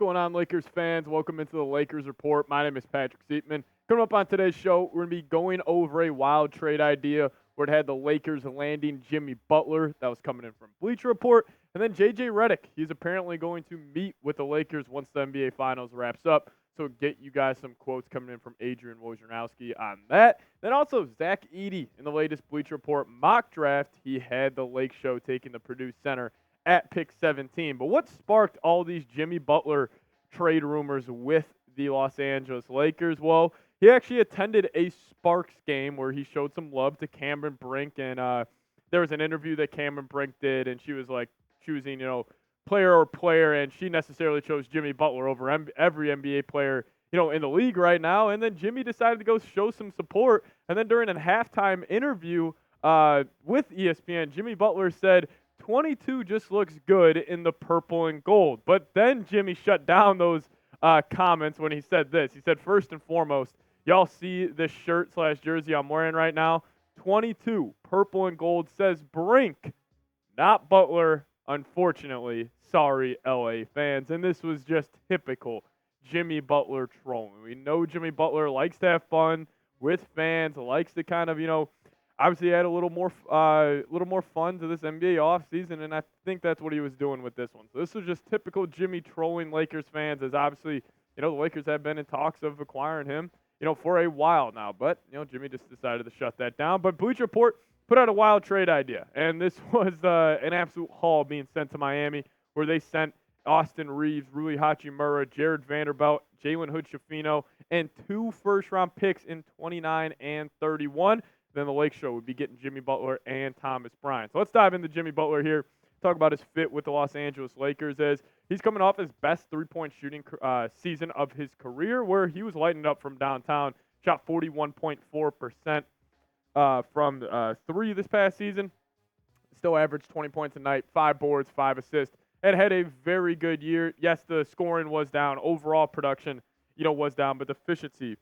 going on, Lakers fans? Welcome into the Lakers Report. My name is Patrick Siepman. Coming up on today's show, we're going to be going over a wild trade idea where it had the Lakers landing Jimmy Butler. That was coming in from Bleacher Report. And then JJ Redick. He's apparently going to meet with the Lakers once the NBA Finals wraps up. So get you guys some quotes coming in from Adrian Wojnarowski on that. Then also Zach Edey in the latest Bleacher Report mock draft. He had the Lake Show taking the Purdue Center at pick 17. But what sparked all these Jimmy Butler trade rumors with the Los Angeles Lakers? Well, he actually attended a Sparks game where he showed some love to Cameron Brink, and there was an interview that Cameron Brink did, and she was like choosing, player or player, and she necessarily chose Jimmy Butler over every NBA player, in the league right now. And then Jimmy decided to go show some support, and then during a halftime interview with ESPN, Jimmy Butler said, 22 just looks good in the purple and gold. But then Jimmy shut down those comments when he said this. He said, first and foremost, y'all see this shirt/jersey I'm wearing right now? 22, purple and gold, says Brink, not Butler, unfortunately. Sorry, LA fans. And this was just typical Jimmy Butler trolling. We know Jimmy Butler likes to have fun with fans, likes to kind of, obviously add a little more fun to this NBA offseason, and I think that's what he was doing with this one. So this was just typical Jimmy trolling Lakers fans, as obviously, the Lakers have been in talks of acquiring him, for a while now. But, Jimmy just decided to shut that down. But Bleacher Report put out a wild trade idea, and this was an absolute haul being sent to Miami, where they sent Austin Reaves, Rui Hachimura, Jared Vanderbilt, Jalen Hood-Schifino, and 2 first-round picks in 29 and 31. Then the Lake Show would be getting Jimmy Butler and Thomas Bryant. So let's dive into Jimmy Butler here. Talk about his fit with the Los Angeles Lakers, as he's coming off his best three-point shooting season of his career, where he was lighting up from downtown, shot 41.4% from three this past season. Still averaged 20 points a night, 5 boards, 5 assists, and had a very good year. Yes, the scoring was down. Overall production, was down, but the efficiency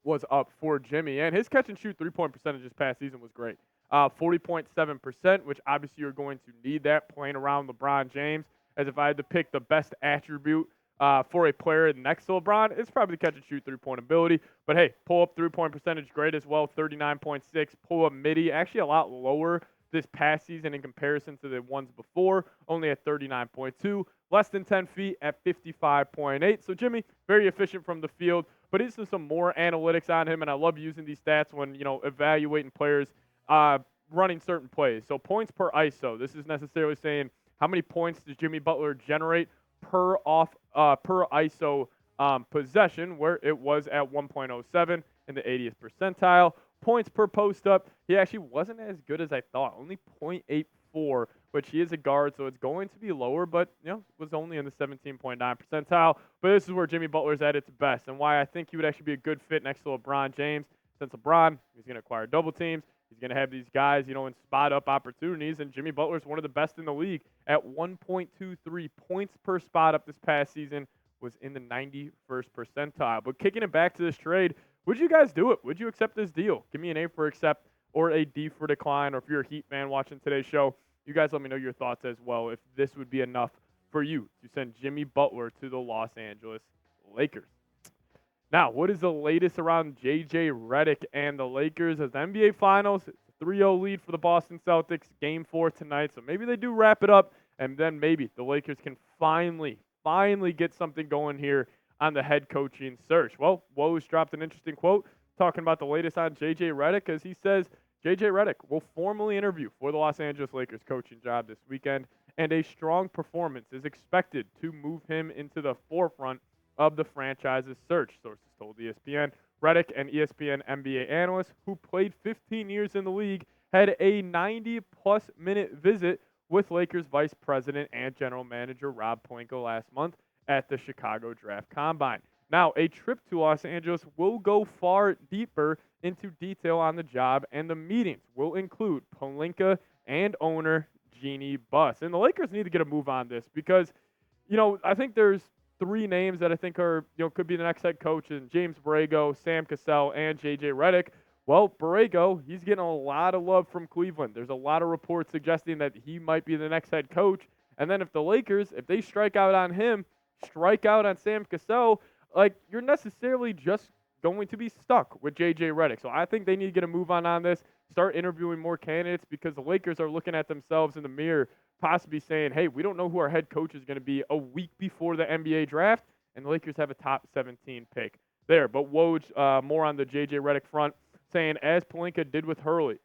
was up for Jimmy. And his catch-and-shoot three-point percentage this past season was great. 40.7%, which obviously you're going to need that playing around LeBron James. As if I had to pick the best attribute for a player next to LeBron, it's probably the catch-and-shoot three-point ability. But, hey, pull-up three-point percentage, great as well, 39.6. Pull-up midi, actually a lot lower this past season in comparison to the ones before, only at 39.2. Less than 10 feet at 55.8. So Jimmy, very efficient from the field, but it's some more analytics on him, and I love using these stats when, evaluating players running certain plays. So points per ISO. This is necessarily saying how many points does Jimmy Butler generate per ISO possession, where it was at 1.07 in the 80th percentile. Points per post-up, he actually wasn't as good as I thought, only 0.84, which he is a guard, so it's going to be lower, but, was only in the 17.9 percentile. But this is where Jimmy Butler's at its best, and why I think he would actually be a good fit next to LeBron James, since LeBron, he's going to acquire double teams, he's going to have these guys, in spot-up opportunities, and Jimmy Butler's one of the best in the league at 1.23 points per spot-up this past season, was in the 91st percentile. But kicking it back to this trade, would you guys do it? Would you accept this deal? Give me an A for accept or a D for decline. Or if you're a Heat fan watching today's show, you guys let me know your thoughts as well, if this would be enough for you to send Jimmy Butler to the Los Angeles Lakers. Now, what is the latest around JJ Redick and the Lakers as the NBA Finals? It's a 3-0 lead for the Boston Celtics, Game 4 tonight. So maybe they do wrap it up, and then maybe the Lakers can finally get something going here on the head coaching search. Well, Woj dropped an interesting quote talking about the latest on JJ Redick, as he says JJ Redick will formally interview for the Los Angeles Lakers coaching job this weekend, and a strong performance is expected to move him into the forefront of the franchise's search, sources told ESPN. Redick, an ESPN NBA analyst who played 15 years in the league, had a 90-plus minute visit with Lakers vice president and general manager Rob Pelinka last month at the Chicago Draft Combine. Now, a trip to Los Angeles will go far deeper into detail on the job, and the meetings will include Pelinka and owner Jeannie Buss. And the Lakers need to get a move on this because, I think there's 3 names that I think are, could be the next head coach, and James Borrego, Sam Cassell, and JJ Redick. Well, Borrego, he's getting a lot of love from Cleveland. There's a lot of reports suggesting that he might be the next head coach. And then if the Lakers, if they strike out on him, strike out on Sam Cassell, like, you're necessarily just going to be stuck with JJ Redick. So I think they need to get a move on this, start interviewing more candidates, because the Lakers are looking at themselves in the mirror, possibly saying, hey, we don't know who our head coach is going to be a week before the NBA draft, and the Lakers have a top 17 pick there. But Woj, more on the JJ Redick front, saying, as Pelinka did with Hurley,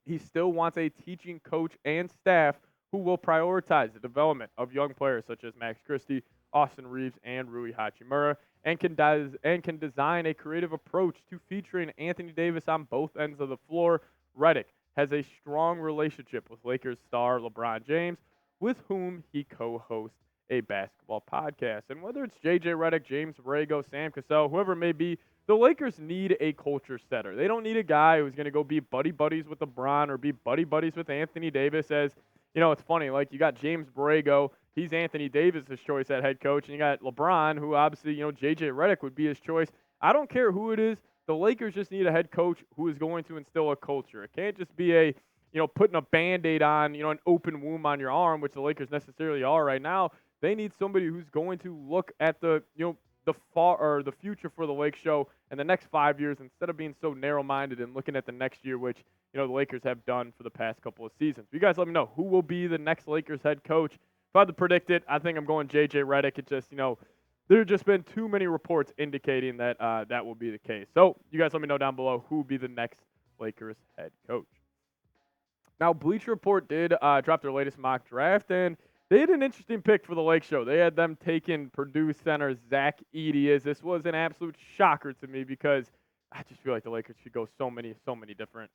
he still wants a teaching coach and staff who will prioritize the development of young players such as Max Christie, Austin Reaves, and Rui Hachimura, and can design a creative approach to featuring Anthony Davis on both ends of the floor. Redick has a strong relationship with Lakers star LeBron James, with whom he co-hosts a basketball podcast. And whether it's JJ Redick, James Borrego, Sam Cassell, whoever it may be, the Lakers need a culture setter. They don't need a guy who's going to go be buddy-buddies with LeBron or be buddy-buddies with Anthony Davis. As, you know, it's funny, like, you got James Borrego, he's Anthony Davis' choice at head coach, and you got LeBron, who obviously, you know, JJ Redick would be his choice. I don't care who it is. The Lakers just need a head coach who is going to instill a culture. It can't just be a, you know, putting a Band-Aid on, you know, an open wound on your arm, which the Lakers necessarily are right now. They need somebody who's going to look at the, you know, the future for the Lake Show in the next 5 years, instead of being so narrow-minded and looking at the next year, which, you know, the Lakers have done for the past couple of seasons. You guys let me know who will be the next Lakers head coach. If I had to predict it, I think I'm going JJ Redick. It just, you know, there have just been too many reports indicating that that will be the case. So you guys let me know down below who will be the next Lakers head coach. Now, Bleacher Report did drop their latest mock draft, and they had an interesting pick for the Lake Show. They had them taking Purdue Center Zach Edey. As this was an absolute shocker to me, because I just feel like the Lakers should go so many different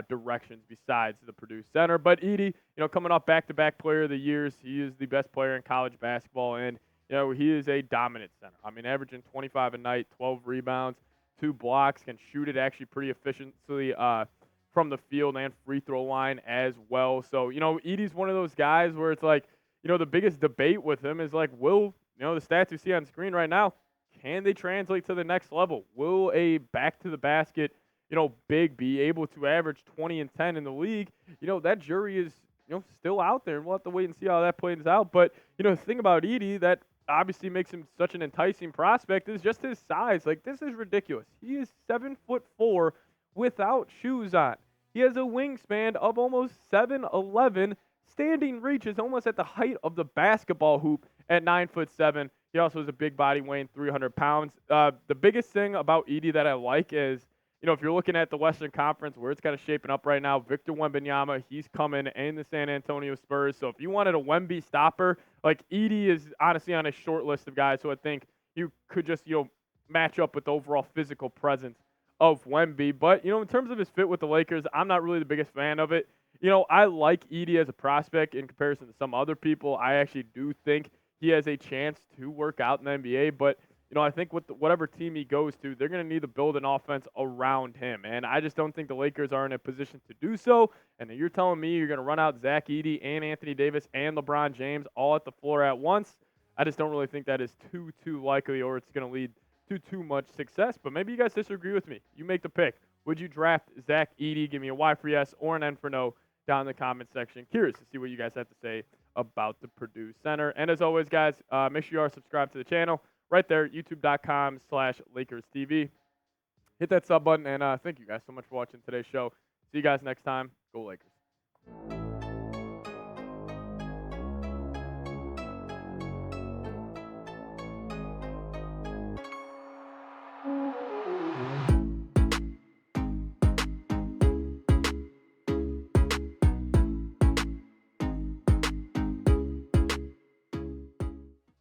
directions besides the Purdue Center. But Edey, you know, coming off back-to-back Player of the Years, he is the best player in college basketball, and, you know, he is a dominant center. I mean, averaging 25 a night, 12 rebounds, 2 blocks, can shoot it actually pretty efficiently from the field and free throw line as well. So, you know, Edey's one of those guys where it's like, you know, the biggest debate with him is like, will, you know, the stats you see on screen right now, can they translate to the next level? Will a back-to-the-basket, you know, big be able to average 20 and 10 in the league? You know, that jury is, you know, still out there, and we'll have to wait and see how that plays out. But, you know, the thing about Edey that obviously makes him such an enticing prospect is just his size. Like, this is ridiculous. He is 7'4" without shoes on. He has a wingspan of almost 7'11". Standing reach is almost at the height of the basketball hoop at 9'7". He also has a big body, weighing 300 pounds. The biggest thing about Edey that I like is, you know, if you're looking at the Western Conference, where it's kind of shaping up right now, Victor Wembanyama, he's coming in the San Antonio Spurs. So if you wanted a Wemby stopper, like, Edey is honestly on a short list of guys who I think you could just, you know, match up with the overall physical presence of Wemby. But, you know, in terms of his fit with the Lakers, I'm not really the biggest fan of it. You know, I like Edey as a prospect in comparison to some other people. I actually do think he has a chance to work out in the NBA, but, you know, I think with whatever team he goes to, they're going to need to build an offense around him, and I just don't think the Lakers are in a position to do so. And you're telling me you're going to run out Zach Edey and Anthony Davis and LeBron James all at the floor at once? I just don't really think that is too likely, or it's going to lead to too much success. But maybe you guys disagree with me. You make the pick. Would you draft Zach Edey? Give me a Y for yes or an N for no down in the comment section. Curious to see what you guys have to say about the Purdue Center. And as always, guys, make sure you are subscribed to the channel right there, youtube.com/LakersTV. Hit that sub button, and thank you guys so much for watching today's show. See you guys next time. Go Lakers.